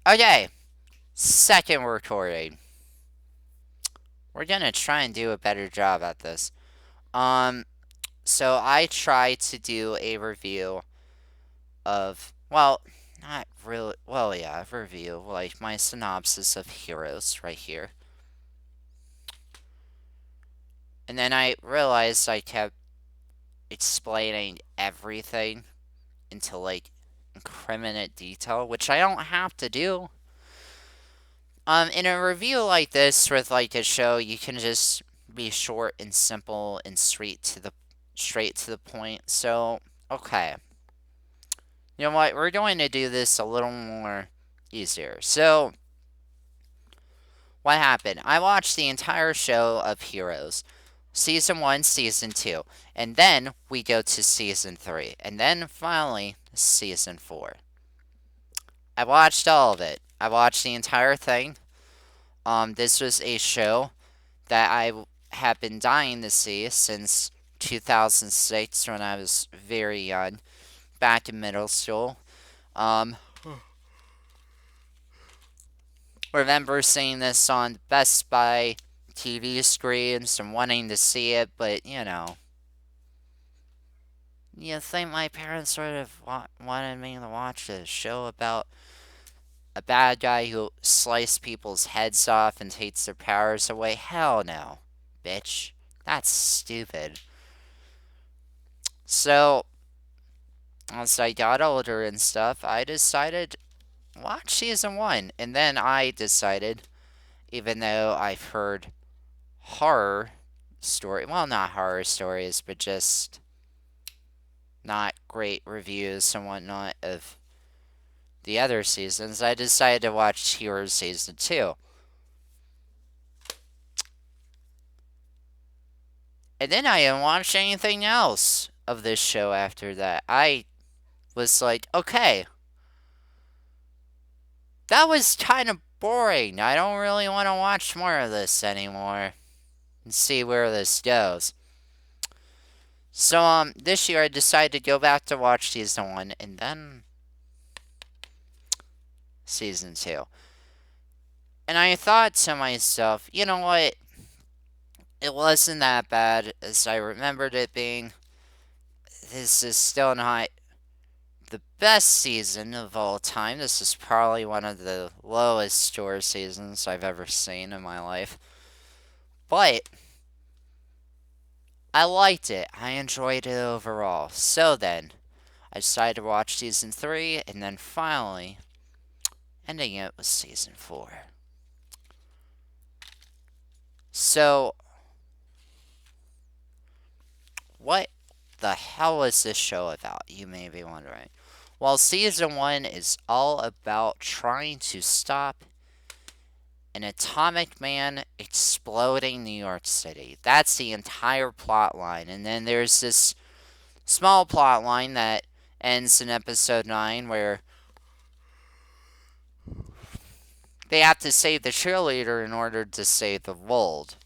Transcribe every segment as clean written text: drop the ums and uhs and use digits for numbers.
Okay, second recording. We're gonna try and do a better job at this. Um, so I tried to do a review of, well, not really, well, yeah, a review, like my synopsis of Heroes right here. And then I realized I kept explaining everything into like incriminate detail, which I don't have to do. In a review like this with like a show, you can just be short and simple and straight to the point. So, okay. You know what? We're going to do this a little more easier. So, what happened? I watched the entire show of Heroes. Season 1, Season 2. And then we go to Season 3. And then finally, Season 4. I watched all of it. I watched the entire thing. This was a show that I have been dying to see since 2006 when I was very young, back in middle school. Um, remember seeing this on Best Buy TV screens and wanting to see it, but you think my parents would have wanted me to watch a show about a bad guy who sliced people's heads off and takes their powers away? Hell no, bitch. That's stupid. So, as I got older and stuff, I decided watch season 1. And then I decided, even though I've heard horror well, not horror stories, but just not great reviews and whatnot of the other seasons, I decided to watch Heroes Season 2. And then I didn't watch anything else of this show after that. I was like, okay, that was kind of boring. I don't really want to watch more of this anymore and see where this goes. So, this year I decided to go back to watch season 1 and then season 2. And I thought to myself, you know what? It wasn't that bad as I remembered it being. This is still not the best season of all time. This is probably one of the lowest score seasons I've ever seen in my life. But I liked it. I enjoyed it overall. So then, I decided to watch season 3 and then finally ending it with season 4. So, what the hell is this show about? You may be wondering. Well, season 1 is all about trying to stop an atomic man exploding New York City. That's the entire plot line. And then there's this small plot line that ends in episode 9 where they have to save the cheerleader in order to save the world.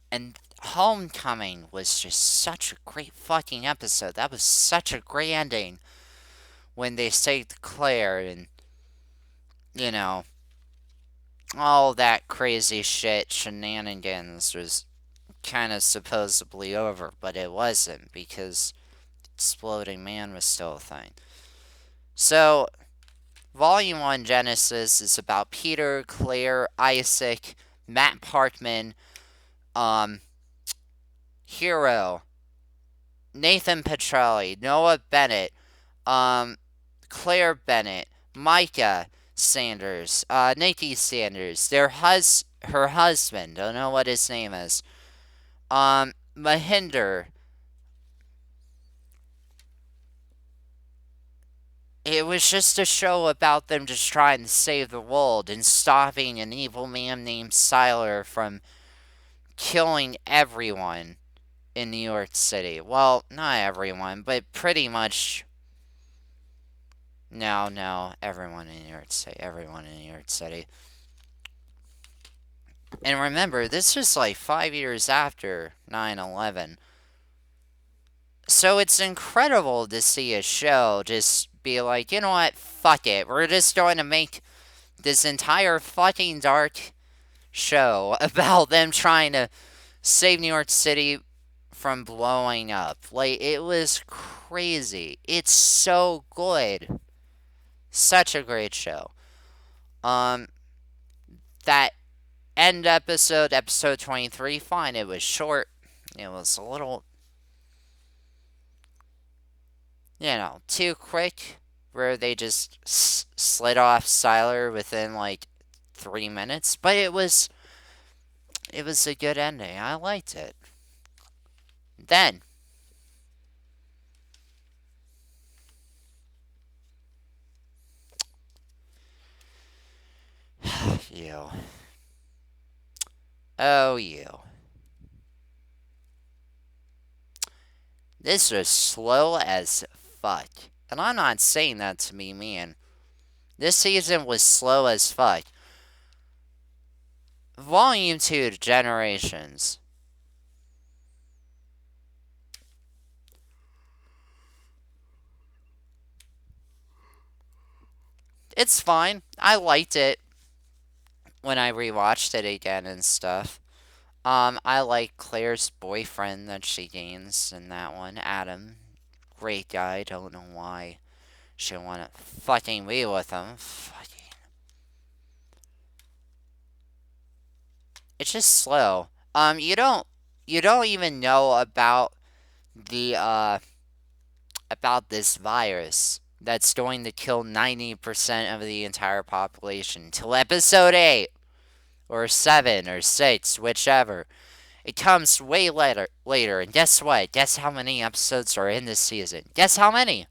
And Homecoming was just such a great fucking episode. That was such a great ending when they saved Claire and, you know, all that crazy shit shenanigans was kind of supposedly over, but it wasn't because Exploding Man was still a thing. So, Volume 1 Genesis is about Peter, Claire, Isaac, Matt Parkman, Hero, Nathan Petrelli, Noah Bennett, Claire Bennett, Micah Sanders, Nikki Sanders, her husband, don't know what his name is, Mahinder. It was just a show about them just trying to save the world and stopping an evil man named Siler from killing everyone in New York City. Well, not everyone, but pretty much. No, everyone in New York City. Everyone in New York City. And remember, this was like 5 years after 9/11. So it's incredible to see a show just be like, you know what, fuck it. We're just going to make this entire fucking dark show about them trying to save New York City from blowing up. Like, it was crazy. It's so good. Such a great show. Um, that end episode, episode 23, fine. It was short. It was a little, too quick, where they just slid off Siler within like 3 minutes. But it was a good ending. I liked it. Then, you. Oh, you. This was slow as fuck. And I'm not saying that to be mean. This season was slow as fuck. Volume 2 Generations. It's fine. I liked it when I rewatched it again and stuff. I like Claire's boyfriend that she gains in that one, Adam. Great guy. Don't know why she wanna fucking be with him. Fucking. It's just slow. You don't even know the about this virus that's going to kill 90% of the entire population till episode 8 or 7 or 6, whichever. It comes way later, and guess what? Guess how many episodes are in this season? Guess how many?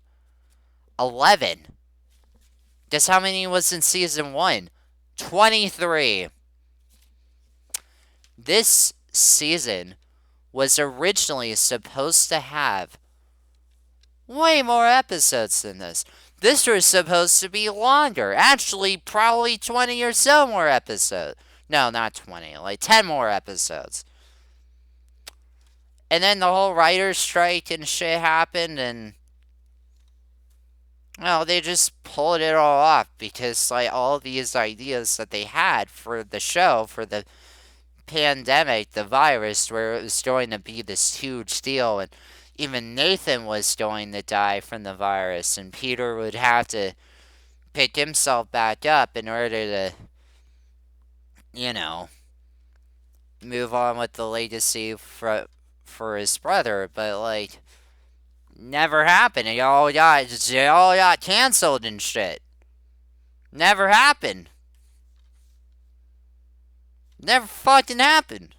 11. Guess how many was in season 1? 23. This season was originally supposed to have way more episodes than this. This was supposed to be longer. Actually, probably 20 or so more episodes. No, not 20. Like 10 more episodes. And then the whole writer's strike and shit happened, and well, they just pulled it all off because like all these ideas that they had for the show, for the pandemic, the virus, where it was going to be this huge deal, and even Nathan was going to die from the virus, and Peter would have to pick himself back up in order to, you know, move on with the legacy for his brother. But like, never happened. It all got canceled and shit. Never happened. Never fucking happened.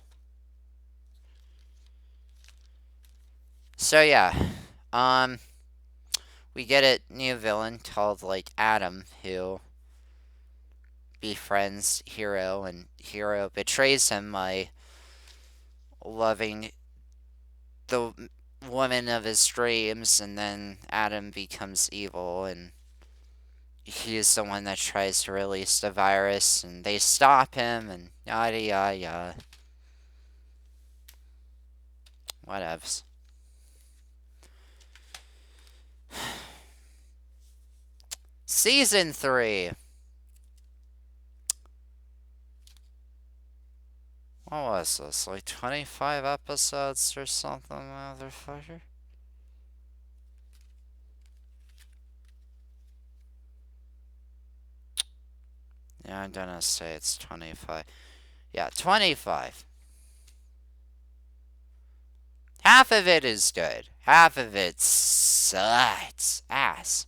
So yeah, um, we get a new villain called like Adam who befriends Hero, and Hero betrays him by loving the woman of his dreams, and then Adam becomes evil, and he's the one that tries to release the virus, and they stop him, and yada yada yada. Whatevs. Season 3. What was this? Like 25 episodes or something, motherfucker? Yeah, I'm gonna say it's 25. Yeah, 25. Half of it is good. Half of it sucks ass.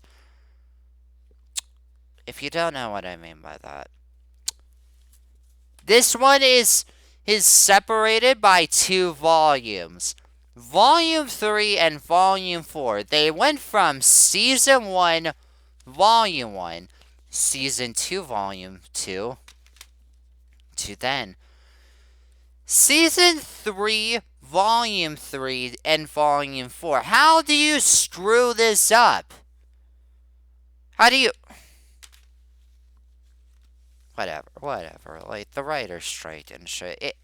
If you don't know what I mean by that. This one is separated by 2 volumes. Volume 3 and Volume 4. They went from Season 1, Volume 1, Season 2, Volume 2, to then Season 3, Volume 3, and Volume 4. How do you screw this up? How do you... Whatever. Like, the writer's strike and shit. It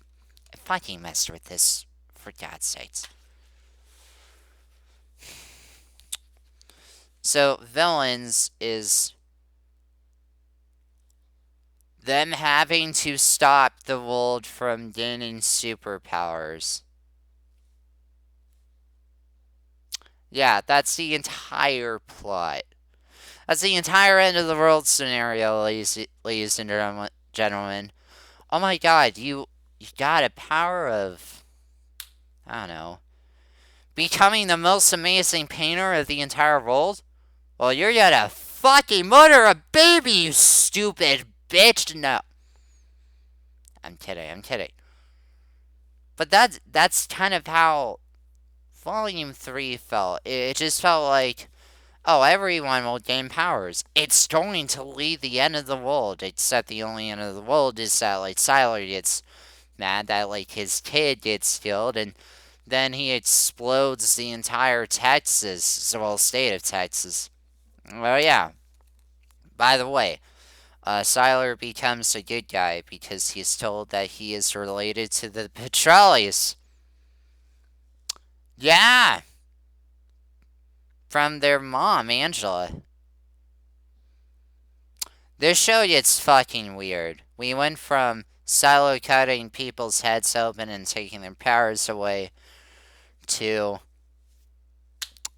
fucking messed with this, for God's sakes. So, Villains is Them having to stop the world from gaining superpowers. Yeah, that's the entire plot. That's the entire end of the world scenario, ladies and gentlemen. Oh my god, you got a power of, I don't know, becoming the most amazing painter of the entire world? Well, you're gonna fucking murder a baby, you stupid bitch! No. I'm kidding, I'm kidding. But that's kind of how Volume 3 felt. It just felt like, oh, everyone will gain powers. It's going to lead the end of the world, except the only end of the world is that, like, Siler gets mad that, like, his kid gets killed, and then he explodes the entire Texas, well, state of Texas. Well, yeah. By the way, Siler becomes a good guy because he's told that he is related to the Petrellis. Yeah, from their mom, Angela. This show gets fucking weird. We went from Silo cutting people's heads open and taking their powers away to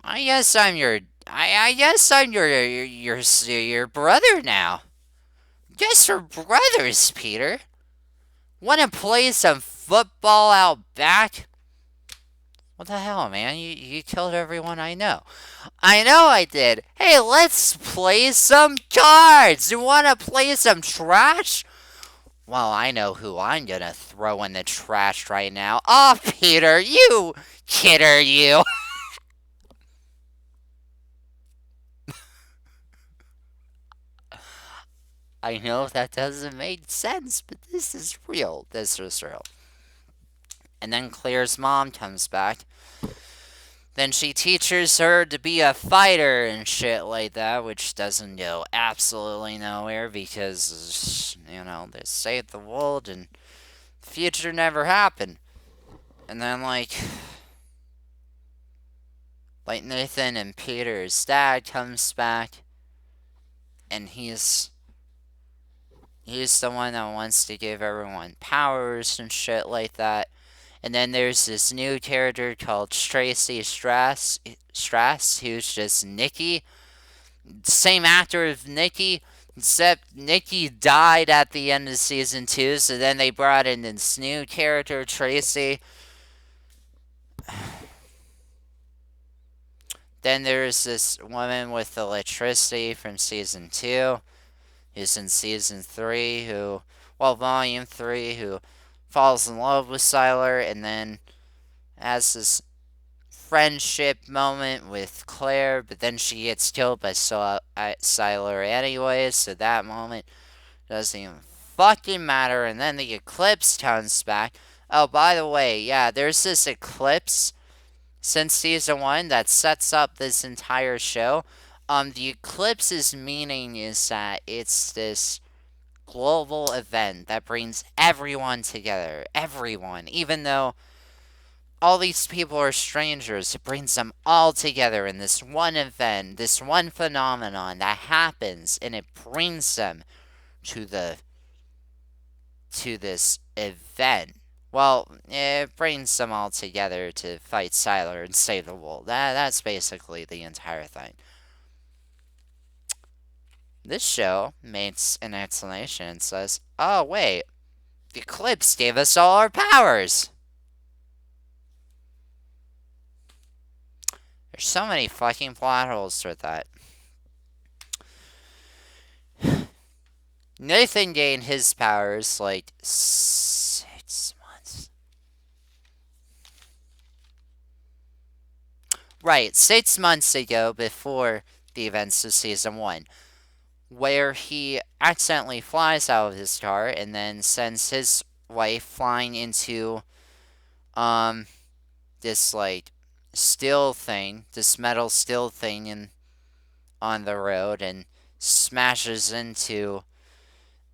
I guess I'm your I guess I'm your brother now. Guess we're brothers, Peter. Wanna play some football out back? What the hell, man? You killed everyone I know. I know I did. Hey, let's play some cards. You wanna play some trash? Well, I know who I'm gonna throw in the trash right now. Oh, Peter, you kidder, you. I know that doesn't make sense, but this is real. This is real. And then Claire's mom comes back. Then she teaches her to be a fighter and shit like that, which doesn't go absolutely nowhere because, you know, they saved the world and the future never happened. And then, like Nathan and Peter's dad comes back, and he's the one that wants to give everyone powers and shit like that. And then there's this new character called Tracy Strass, who's just Nikki. Same actor as Nikki, except Nikki died at the end of season 2, so then they brought in this new character, Tracy. Then there's this woman with electricity from season 2, who's in season 3, volume 3, who falls in love with Siler and then has this friendship moment with Claire, but then she gets killed by Siler anyway, so that moment doesn't even fucking matter. And then the eclipse comes back. Oh, by the way, yeah, there's this eclipse since season 1 that sets up this entire show. The eclipse's meaning is that it's this global event that brings everyone together. Everyone. Even though all these people are strangers, it brings them all together in this one event, this one phenomenon that happens, and it brings them to this event. Well, it brings them all together to fight Siler and save the world. That's basically the entire thing. This show makes an explanation and says, oh wait, the eclipse gave us all our powers. There's so many fucking plot holes with that. Nathan gained his powers like 6 months. Right, 6 months ago before the events of season 1, where he accidentally flies out of his car and then sends his wife flying into this like steel thing, this metal steel thing on the road, and smashes into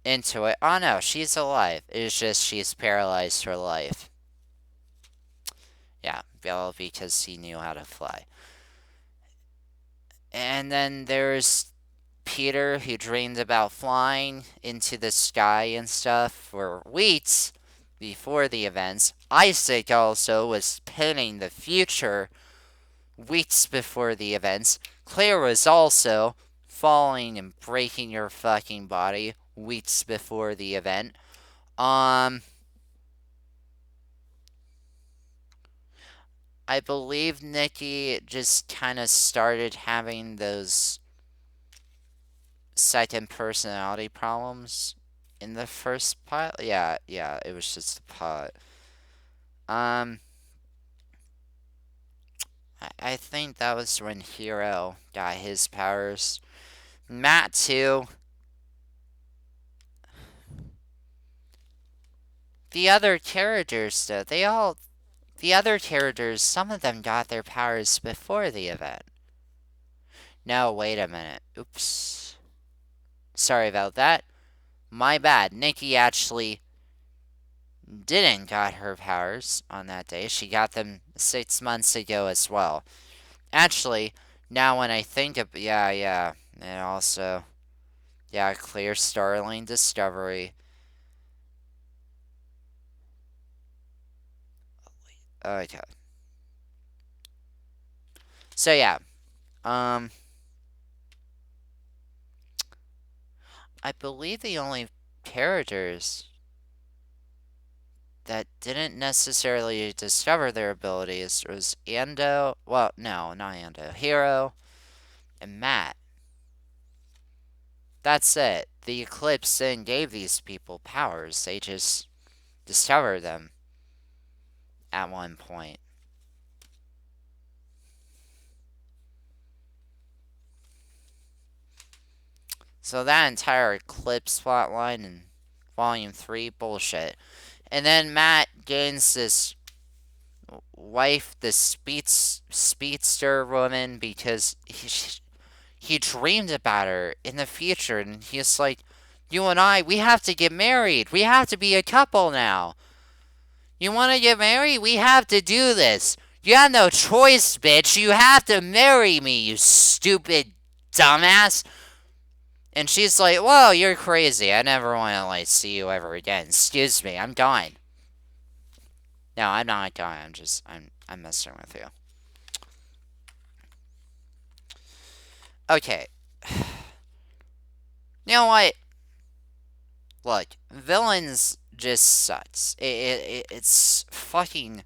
it. Oh no, she's alive. It's just she's paralyzed for life. Yeah, well, because he knew how to fly. And then there's Peter, who dreamed about flying into the sky and stuff for weeks before the events. Isaac also was pinning the future weeks before the events. Claire was also falling and breaking your fucking body weeks before the event. Um, I believe Nikki just kind of started having those second personality problems in the first pilot. Yeah, it was just a pilot. Um, I think that was when Hero got his powers. Matt too. The other characters though, the other characters, some of them got their powers before the event. No, wait a minute. Oops. Sorry about that. My bad. Nikki actually didn't got her powers on that day. She got them 6 months ago as well. Actually, now when I think of yeah, and also clear Starling discovery. Okay. So yeah, um, I believe the only characters that didn't necessarily discover their abilities was Ando. Well, no, not Ando. Hero and Matt. That's it. The Eclipse then gave these people powers. They just discovered them at one point. So that entire Eclipse plotline in Volume 3, bullshit. And then Matt gains this wife, this speedster woman, because he dreamed about her in the future, and he's like, you and I, we have to get married. We have to be a couple now. You want to get married? We have to do this. You have no choice, bitch. You have to marry me, you stupid dumbass. And she's like, whoa, you're crazy. I never want to, like, see you ever again. Excuse me, I'm gone. No, I'm not gone. I'm messing with you. Okay. You know what? Look, villains just sucks. It's fucking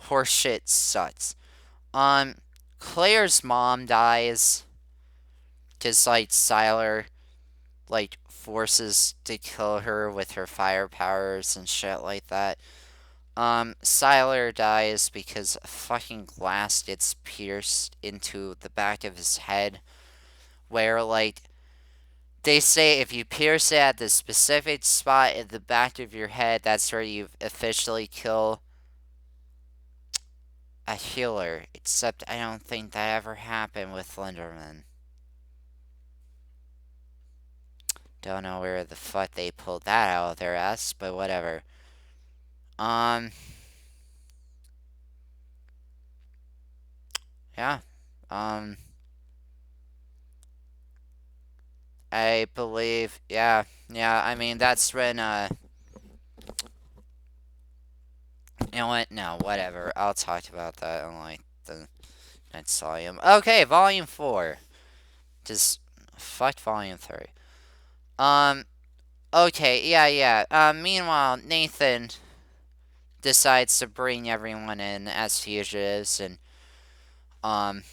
horseshit sucks. Um, Claire's mom dies because, like, Siler, like, forces to kill her with her fire powers and shit like that. Siler dies because a fucking glass gets pierced into the back of his head, where, like, they say if you pierce it at the specific spot at the back of your head, that's where you officially kill a healer. Except I don't think that ever happened with Slenderman. Don't know where the fuck they pulled that out of their ass, but whatever. Um, yeah. Um, I believe, yeah, I mean, that's when, you know what? No, whatever. I'll talk about that in, like, the next volume. Okay, volume 4. Just, fuck volume 3. Um, okay, yeah. Meanwhile, Nathan decides to bring everyone in as fugitives and, um,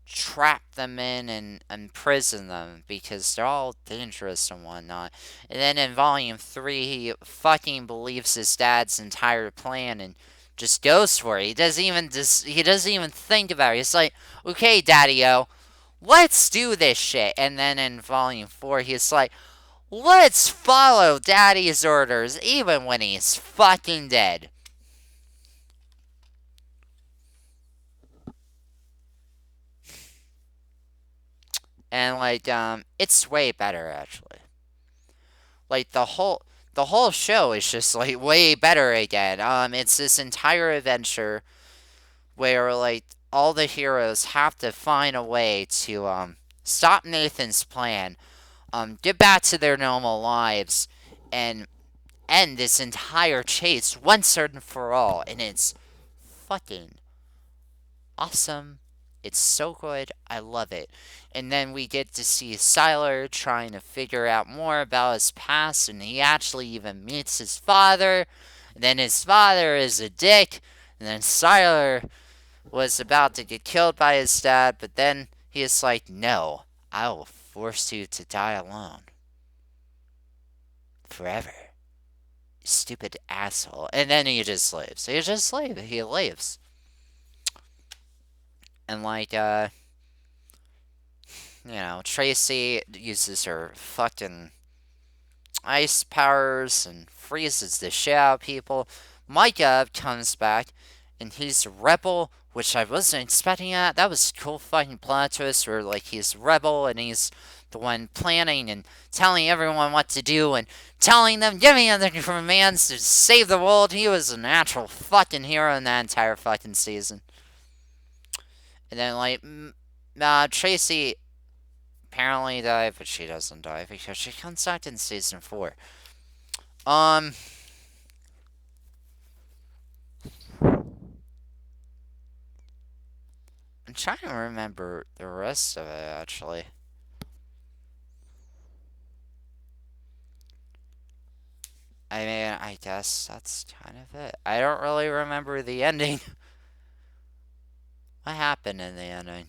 trap them in and imprison them because they're all dangerous and whatnot. And then in volume 3, he fucking believes his dad's entire plan and just goes for it. He doesn't even think about it. He's like, okay, Daddy-O, let's do this shit. And then in volume 4, he's like, let's follow Daddy's orders even when he's fucking dead. And like it's way better actually. Like the whole show is just like way better again. It's this entire adventure where like all the heroes have to find a way to stop Nathan's plan, get back to their normal lives, and end this entire chase once and for all. And it's fucking awesome. It's so good. I love it. And then we get to see Siler trying to figure out more about his past, and he actually even meets his father. And then his father is a dick, and then Siler was about to get killed by his dad, but then he is like, no, I will force you to die alone. Forever. Stupid asshole. And then he just leaves. He just leaves. He leaves. And Tracy uses her fucking ice powers and freezes the shit out of people. Micah comes back and he's a rebel, which I wasn't expecting that. That was a cool fucking plot twist where he's a rebel and he's the one planning and telling everyone what to do and telling them, giving them the commands to save the world. He was a natural fucking hero in that entire fucking season. And then Tracy apparently died, but she doesn't die because she comes back in season 4. I'm trying to remember the rest of it, actually. I mean, I guess that's kind of it. I don't really remember the ending. What happened in the ending?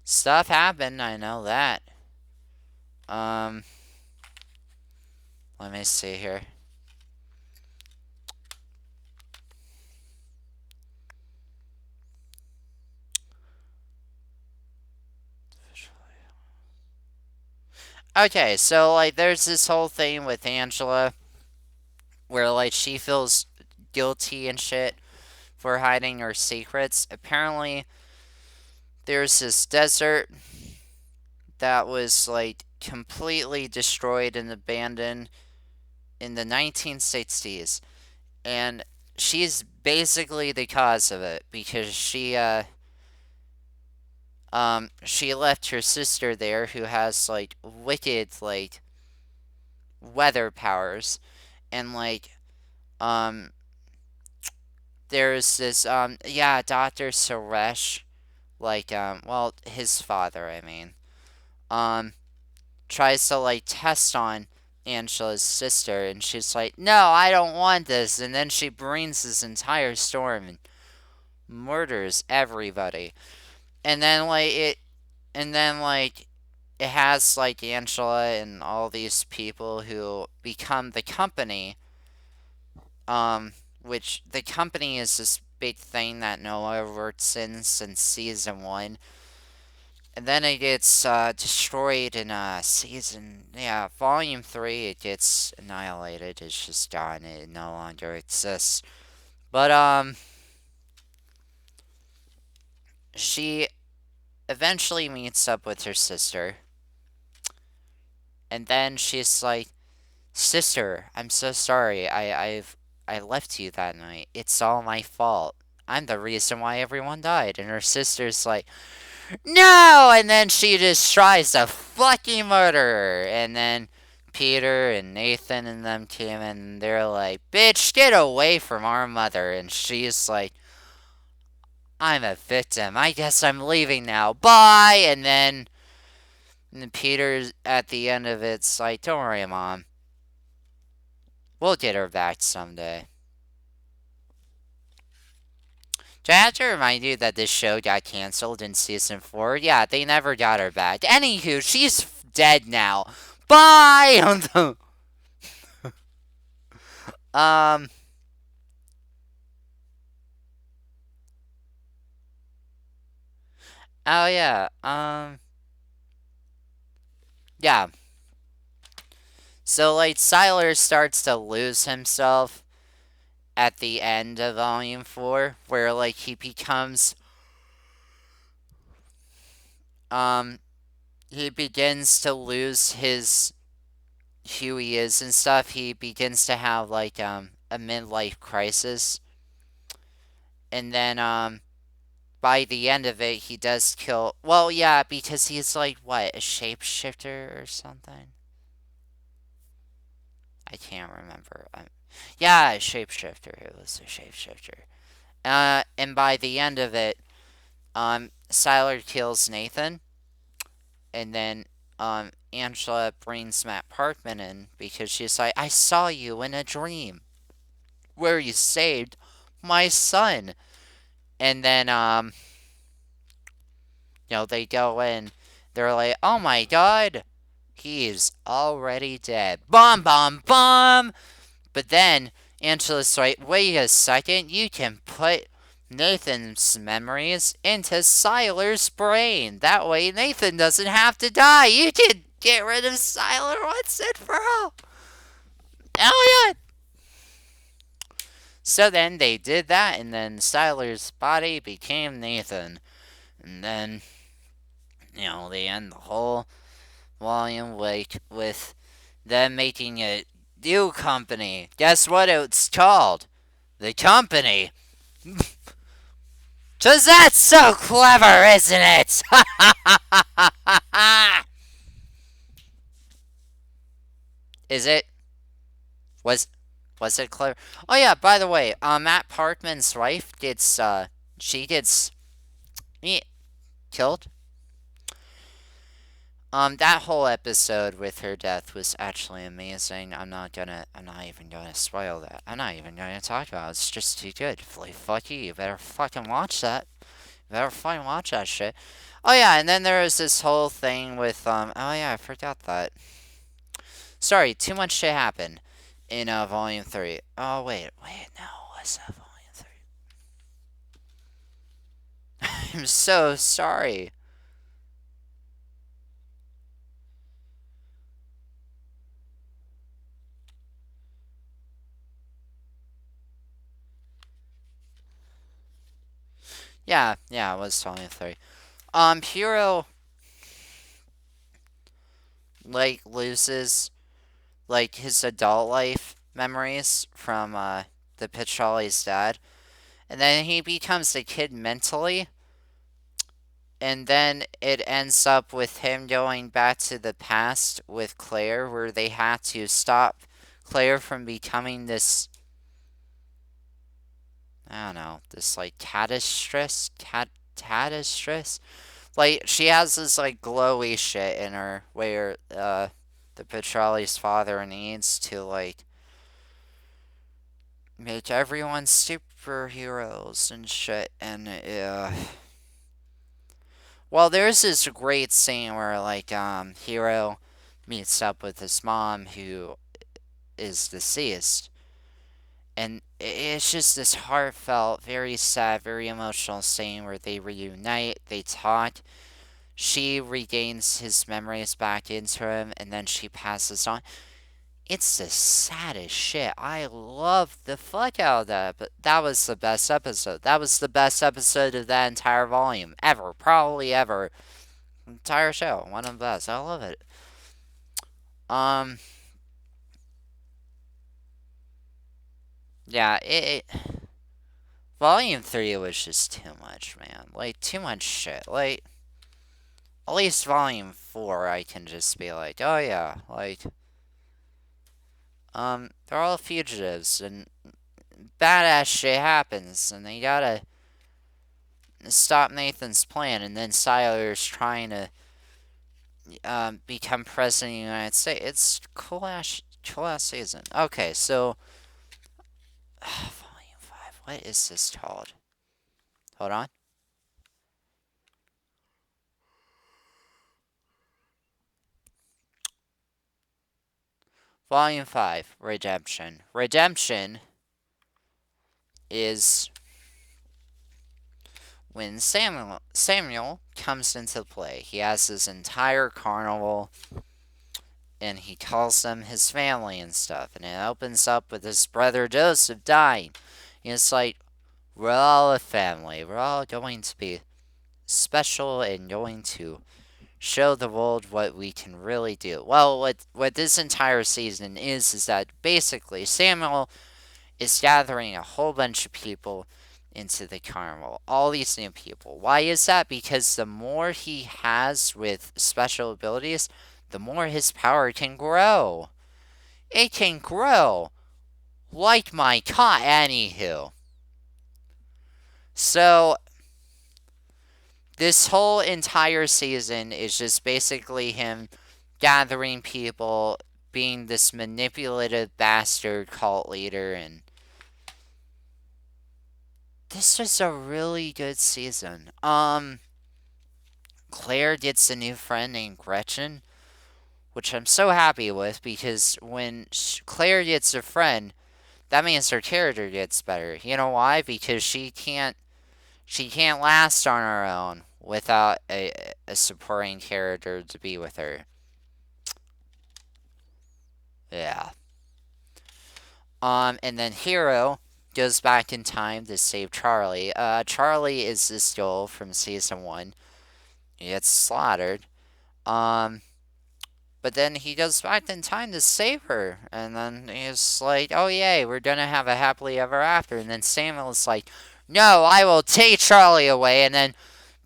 Stuff happened, I know that. Let me see here. Okay, so there's this whole thing with Angela where she feels guilty and shit for hiding her secrets. Apparently, there's this desert that was completely destroyed and abandoned in the 1960s, and she's basically the cause of it because she left her sister there who has wicked weather powers, and um there's this Dr. Suresh, his father, I mean, tries to test on Angela's sister, and she's like, no, I don't want this, and then she brings this entire storm and murders everybody. And then it has Angela and all these people who become the company, which the company is this big thing that Noah works in since season 1. And then it gets destroyed in volume 3. It gets annihilated. It's just gone. It no longer exists. But she eventually meets up with her sister, and then she's like, "Sister, I'm so sorry. I left you that night. It's all my fault. I'm the reason why everyone died." And her sister's like, no! And then she just tries to fucking murder her. And then Peter and Nathan and them came in and they're like, bitch, get away from our mother. And she's like, I'm a victim. I guess I'm leaving now. Bye! And then Peter, at the end of it's like, don't worry, Mom. We'll get her back someday. Do I have to remind you that this show got canceled in season 4? Yeah, they never got her back. Anywho, she's dead now. Bye! um. Oh, yeah. Yeah. So, Siler starts to lose himself at the end of Volume 4, where, he becomes, he begins to lose who he is and stuff. He begins to have, a midlife crisis. And then, by the end of it, he does kill. Well, yeah, because he's like, what, a shapeshifter or something? I can't remember. Yeah, a shapeshifter. It was a shapeshifter. And by the end of it, Siler kills Nathan, and then Angela brings Matt Parkman in because she's like, I saw you in a dream where you saved my son. And then they go in, they're like, oh my god, he's already dead. Bomb, bomb, bomb! But then Angela's like, wait a second, you can put Nathan's memories into Siler's brain. That way Nathan doesn't have to die. You can get rid of Siler once and for all. Oh yeah. So then they did that, and then Siler's body became Nathan. And then, they end the whole volume with them making a new company. Guess what it's called? The Company. 'Cause that's so clever, isn't it? Is it? Was was it clever? Oh yeah, by the way, Matt Parkman's wife she gets killed. That whole episode with her death was actually amazing. I'm not even gonna spoil that. I'm not even gonna talk about it. It's just too good. Like, fuck you. You better fucking watch that. You better fucking watch that shit. Oh yeah, and then there was this whole thing with, oh yeah, I forgot that. Sorry, too much shit happened in, Volume 3. Oh, wait, no, what's that Volume 3? I'm so sorry. Yeah, it was Volume 3. Hero, like, loses, like, his adult life memories from, the Petroli's dad. And then he becomes a kid mentally. And then it ends up with him going back to the past with Claire, where they had to stop Claire from becoming this, I don't know, this like catastress. Like, she has this like glowy shit in her where the Petroli's father needs to like make everyone superheroes and shit. And well, there's this great scene where like Hero meets up with his mom who is deceased, and it's just this heartfelt, very sad, very emotional scene where they reunite, they talk. She regains his memories back into him, and then she passes on. It's the saddest shit. I love the fuck out of that, but that was the best episode. That was the best episode of that entire volume ever, probably ever. Entire show, one of the best. I love it. Um, yeah, Volume 3 was just too much, man. Like, too much shit. Like, at least Volume 4, I can just be like, oh yeah, like, they're all fugitives, and badass shit happens, and they gotta stop Nathan's plan, and then Siler's trying to, become president of the United States. It's cool ass season. Okay, so, Volume 5, what is this called? Hold on. Volume 5, Redemption. Redemption is when Samuel comes into play. He has his entire carnival, and he calls them his family and stuff. And it opens up with his brother Joseph dying. And it's like, we're all a family. We're all going to be special and going to show the world what we can really do. Well, what this entire season is that basically Samuel is gathering a whole bunch of people into the carnival. All these new people. Why is that? Because the more he has with special abilities, the more his power can grow. It can grow. Like my cat, anywho. So, this whole entire season is just basically him gathering people, being this manipulative bastard cult leader, and this was a really good season. Claire gets a new friend named Gretchen, which I'm so happy with because when Claire gets a friend, that means her character gets better. You know why? Because she can't last on her own without a supporting character to be with her. Yeah. And then Hero goes back in time to save Charlie. Charlie is this girl from season one. He gets slaughtered. Um, but then he goes back in time to save her, and then he's like, "Oh yay, we're gonna have a happily ever after." And then Samuel's like, "No, I will take Charlie away, and then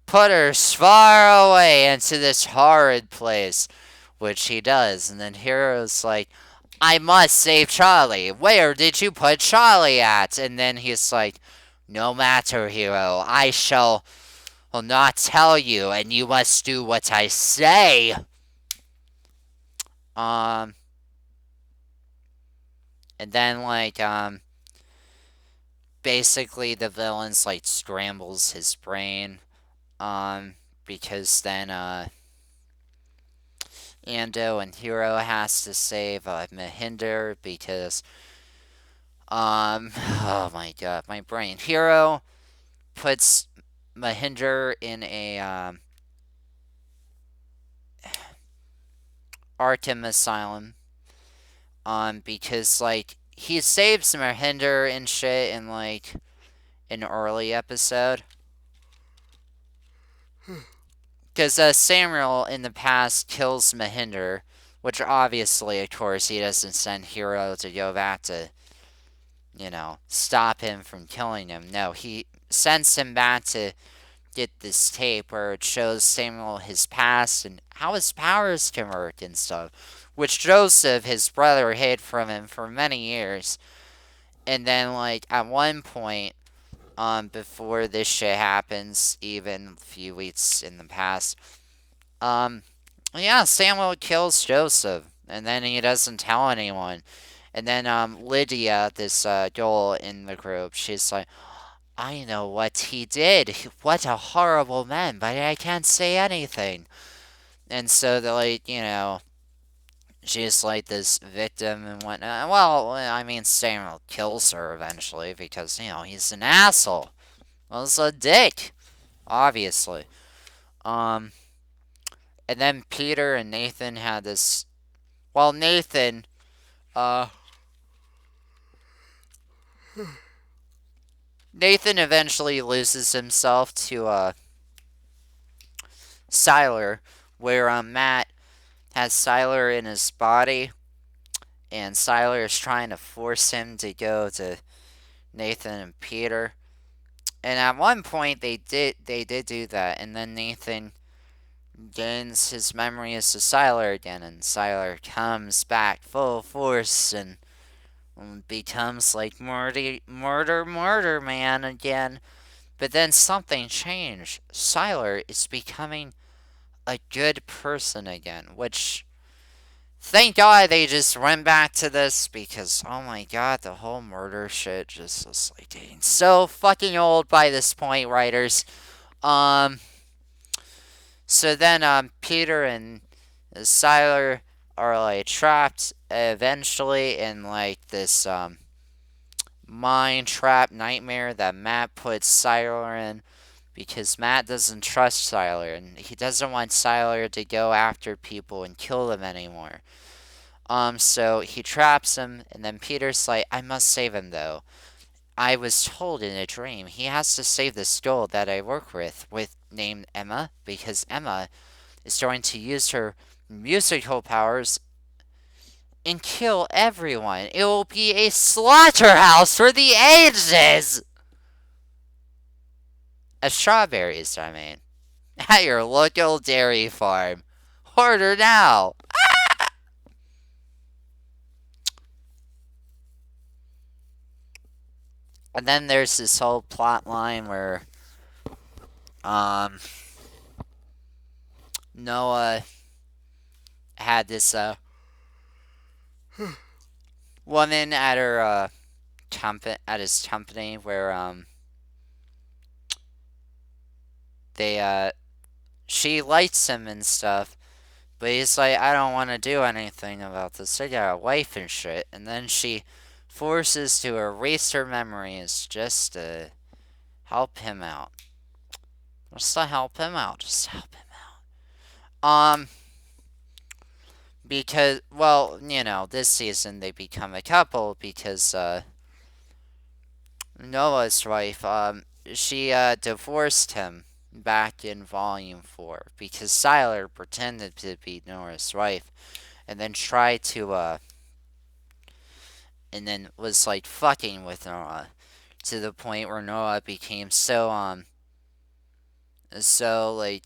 put her far away into this horrid place," which he does. And then Hero's like, "I must save Charlie. Where did you put Charlie at?" And then he's like, "No matter, Hero. I shall will not tell you, and you must do what I say." Um, and then basically the villain's like scrambles his brain. Because then Ando and Hero has to save Mahinder because oh my god, my brain. Hero puts Mahinder in a Arkham asylum because like he saves Mahinder and shit in like an early episode. Because Samuel in the past kills Mahinder, which obviously, of course, he doesn't send Hero to go back to, stop him from killing him. No, he sends him back to get this tape where it shows Samuel his past and how his powers can work and stuff, which Joseph, his brother, hid from him for many years. And then, like, at one point, before this shit happens, even a few weeks in the past, yeah, Samuel kills Joseph, and then he doesn't tell anyone. And then, Lydia, this, girl in the group, she's like, "I know what he did. What a horrible man, but I can't say anything." And so, they're like, she's like this victim and whatnot. Well, I mean, Samuel kills her eventually because, he's an asshole. Well, he's a dick, obviously. Um, and then Peter and Nathan had this. Well, uh, Nathan eventually loses himself to, Siler, where, Matt has Siler in his body, and Siler is trying to force him to go to Nathan and Peter. And at one point they did do that, and then Nathan gains his memories of Siler again, and Siler comes back full force and becomes like murder man again. But then something changed. Siler is becoming a good person again, which thank God they just went back to this because oh my god, the whole murder shit just was like getting so fucking old by this point, writers. Um, so then Peter and Siler are like trapped eventually in like this mind trap nightmare that Matt puts Siler in because Matt doesn't trust Siler and he doesn't want Siler to go after people and kill them anymore. So he traps him, and then Peter's like, "I must save him though. I was told in a dream he has to save this girl that I work with named Emma, because Emma is going to use her musical powers and kill everyone. It will be a slaughterhouse for the ages." Strawberries, I mean. At your local dairy farm. Order now! And then there's this whole plot line where um Noah had this woman at her at his company where they she likes him and stuff, but he's like, I don't want to do anything about this. I got a wife and shit. And then she forces to erase her memories just to help him out. Just to help him out. Just help him out. Because, well, this season they become a couple because Noah's wife, she divorced him back in Volume 4 because Siler pretended to be Noah's wife and then tried to, and then was like fucking with Noah to the point where Noah became so like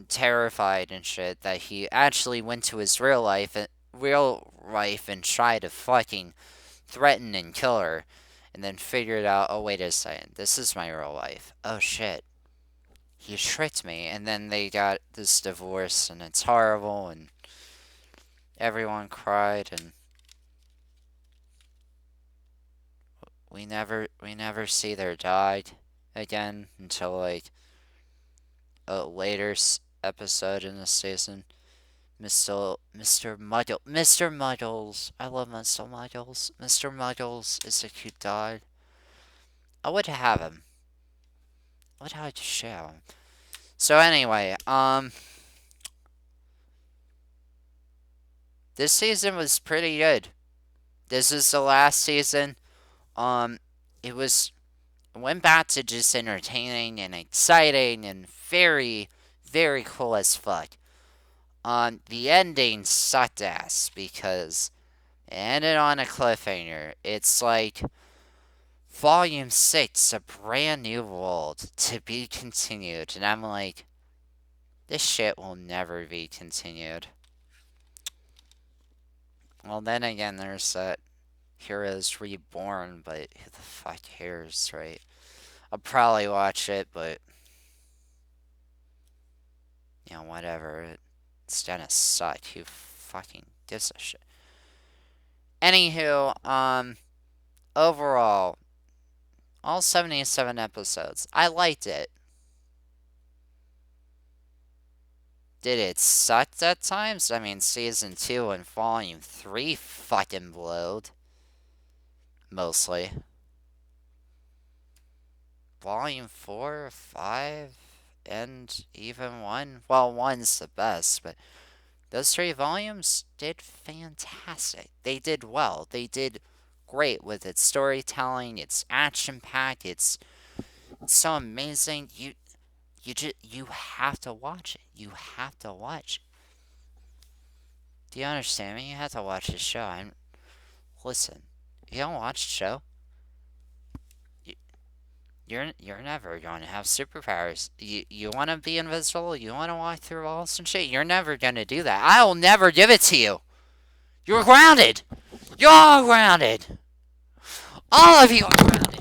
terrified and shit that he actually went to his real life and tried to fucking threaten and kill her, and then figured out, oh wait a second, this is my real life. Oh shit, he tricked me, and then they got this divorce, and it's horrible, and everyone cried, and we never see their dog again until like a later episode in the season. Mr. Muddles. I love Mr. Muddles. Mr. Muddles is a cute dog. I would have him. I would have to share him. So anyway, this season was pretty good. This is the last season. Um, it went back to just entertaining and exciting and very, very cool as fuck. The ending sucked ass because it ended on a cliffhanger. It's like Volume 6, a brand new world to be continued. And I'm like, this shit will never be continued. Well, then again, there's that Heroes Reborn, but who the fuck cares, right? I'll probably watch it, but whatever. It's gonna suck. Who fucking gives a shit? Anywho, overall, all 77 episodes. I liked it. Did it suck at times? I mean, season 2 and volume 3 fucking blowed. Mostly. Volume 4, 5, and even 1. Well, 1's the best, but those 3 volumes did fantastic. They did well. They did great with its storytelling, its action pack, it's so amazing. You have to watch it. You have to watch. Do you understand me? You have to watch the show. Listen. You don't watch the show. You're never going to have superpowers. You want to be invisible? You want to walk through walls and shit? You're never going to do that. I will never give it to you. You're grounded. You're all grounded. All of you are grounded.